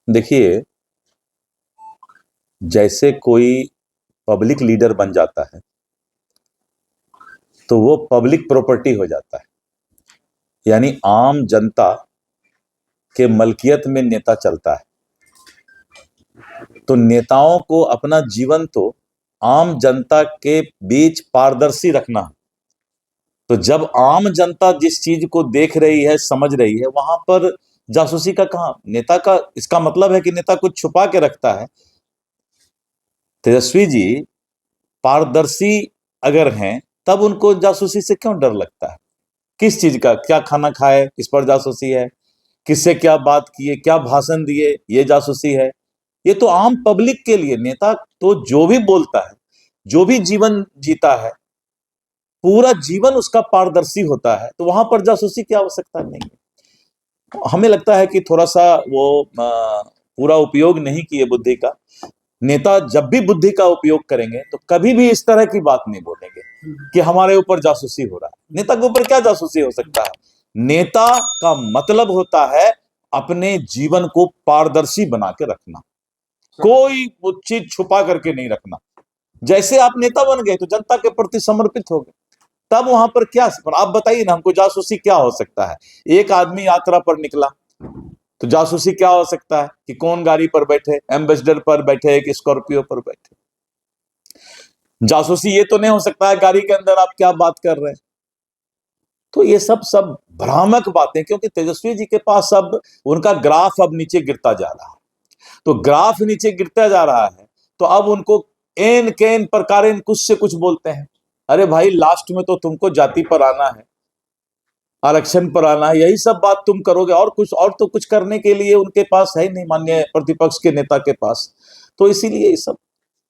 देखिए, जैसे कोई पब्लिक लीडर बन जाता है तो वो पब्लिक प्रॉपर्टी हो जाता है। यानी आम जनता के मलकियत में नेता चलता है। तो नेताओं को अपना जीवन तो आम जनता के बीच पारदर्शी रखना है। तो जब आम जनता जिस चीज को देख रही है, समझ रही है, वहां पर जासूसी का कहां? नेता का इसका मतलब है कि नेता कुछ छुपा के रखता है। तेजस्वी जी पारदर्शी अगर हैं, तब उनको जासूसी से क्यों डर लगता है? किस चीज का? क्या खाना खाए, किस पर जासूसी है? किससे क्या बात किए, क्या भाषण दिए, ये जासूसी है। ये तो आम पब्लिक के लिए। नेता तो जो भी बोलता है, जो भी जीवन जीता है, पूरा जीवन उसका पारदर्शी होता है, तो वहां पर जासूसी की आवश्यकता नहीं है। हमें लगता है कि थोड़ा सा वो पूरा उपयोग नहीं किए बुद्धि का। नेता जब भी बुद्धि का उपयोग करेंगे तो कभी भी इस तरह की बात नहीं बोलेंगे कि हमारे ऊपर जासूसी हो रहा है। नेता के ऊपर क्या जासूसी हो सकता है? नेता का मतलब होता है अपने जीवन को पारदर्शी बना के रखना, कोई चीज छुपा करके नहीं रखना। जैसे आप नेता बन गए तो जनता के प्रति समर्पित हो गए, तब वहां पर क्या? पर आप बताइए ना हमको, जासूसी क्या हो सकता है? एक आदमी यात्रा पर निकला तो जासूसी क्या हो सकता है कि कौन गाड़ी पर बैठे, एम्बेसडर पर बैठे कि स्कॉर्पियो पर बैठे। जासूसी ये तो नहीं हो सकता है गाड़ी के अंदर आप क्या बात कर रहे हैं। तो ये सब सब भ्रामक बातें, क्योंकि तेजस्वी जी के पास अब उनका ग्राफ अब नीचे गिरता जा रहा है। तो ग्राफ नीचे गिरता जा रहा है तो अब उनको एन केन प्रकार कुछ से कुछ बोलते हैं। अरे भाई, लास्ट में तो तुमको जाति पर आना है, आरक्षण पर आना है, यही सब बात तुम करोगे। और कुछ और तो कुछ करने के लिए उनके पास है नहीं, माननीय प्रतिपक्ष के नेता के पास। तो इसीलिए ये सब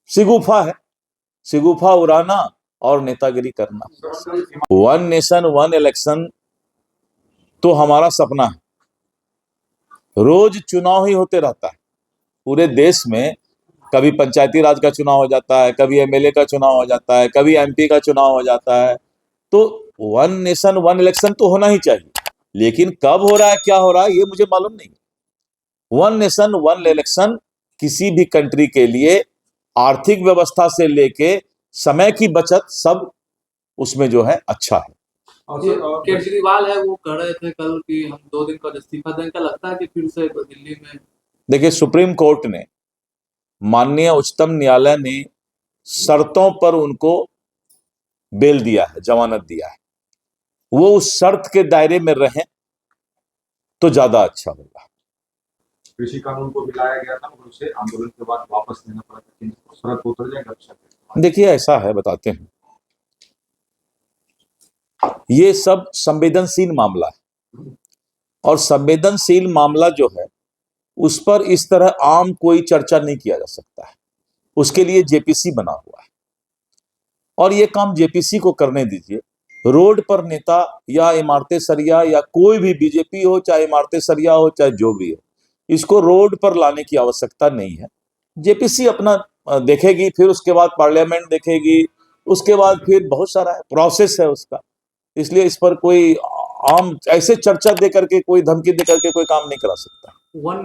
सिगुफा है, सिगुफा उड़ाना और नेतागिरी करना। वन नेशन वन इलेक्शन तो हमारा सपना है। रोज चुनाव ही होते रहता है पूरे देश में। कभी पंचायती राज का चुनाव हो जाता है, कभी एमएलए का चुनाव हो जाता है, कभी एमपी का चुनाव हो जाता है। तो वन नेशन वन इलेक्शन तो होना ही चाहिए, लेकिन कब हो रहा है, क्या हो रहा है, ये मुझे मालूम नहीं। वन नेशन वन इलेक्शन किसी भी कंट्री के लिए आर्थिक व्यवस्था से लेके समय की बचत सब उसमें जो है अच्छा है। केजरीवाल है वो कह रहे थे कल कि हम 2 दिन का इस्तीफा देंगे। क्या लगता है कि फिर से दिल्ली में? देखिए, सुप्रीम कोर्ट ने, माननीय उच्चतम न्यायालय ने शर्तों पर उनको बेल दिया है, जमानत दिया है। वो उस शर्त के दायरे में रहें तो ज्यादा अच्छा होगा। कृषि कानून को भी लाया गया था और उसे आंदोलन के बाद वापस लेना पड़ा, लेकिन शरत को उतर जाएगा। देखिए, ऐसा है, बताते हैं। ये सब संवेदनशील मामला है और संवेदनशील मामला जो है उस पर इस तरह आम कोई चर्चा नहीं किया जा सकता है। उसके लिए जेपीसी बना हुआ है और ये काम जेपीसी को करने दीजिए। रोड पर नेता या इमारतें सरिया या कोई भी, बीजेपी हो चाहे इमारतें सरिया हो चाहे जो भी हो, इसको रोड पर लाने की आवश्यकता नहीं है। जेपीसी अपना देखेगी, फिर उसके बाद पार्लियामेंट देखेगी, उसके बाद फिर बहुत सारा प्रोसेस है उसका। इसलिए इस पर कोई आम ऐसे चर्चा दे करके, कोई धमकी दे करके कोई काम नहीं करा सकता। वन